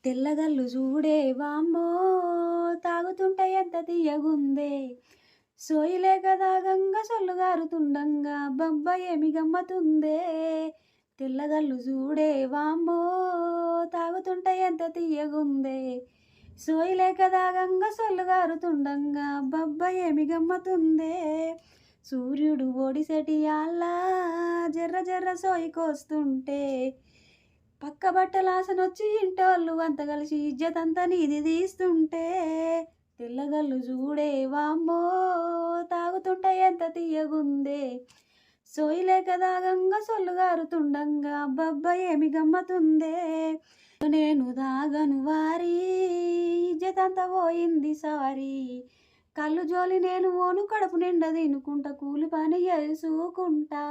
తెల్లగల్లు చూడే వామ్మో తాగుతుంటే ఎంత తీయగుందే సోయిలేక దాగంగా సొల్లుగారుతుండంగా బబ్బ ఏమి గమ్మతుందే తెల్లగల్లు చూడే వామ్మో తాగుతుంటే ఎంత తీయగుందే సోయిలేక దాగంగా సొల్లుగారుతుండంగా బబ్బ ఏమి గమ్మతుందే సూర్యుడు ఒడిసెటి అల్లా జర్ర జర్ర సోయికొస్తుంటే పక్క బట్టలాసనొచ్చి ఇంటోళ్ళు అంత కలిసి ఇజ్జతంతా నీది తీస్తుంటే తెల్లగల్లు చూడే వామ్మో తాగుతుంటే ఎంత తీయగుందే సోయిలేక దాగంగా సొల్లుగారుతుండంగా అబ్బబ్బ ఏమి గమ్మతుందే నేను దాగను వారి ఇజ్జతంతా పోయింది సారీ కళ్ళు జోలి నేను ఓను కడుపు నిండా తినుకుంటా కూలి పని చేసుకుంటా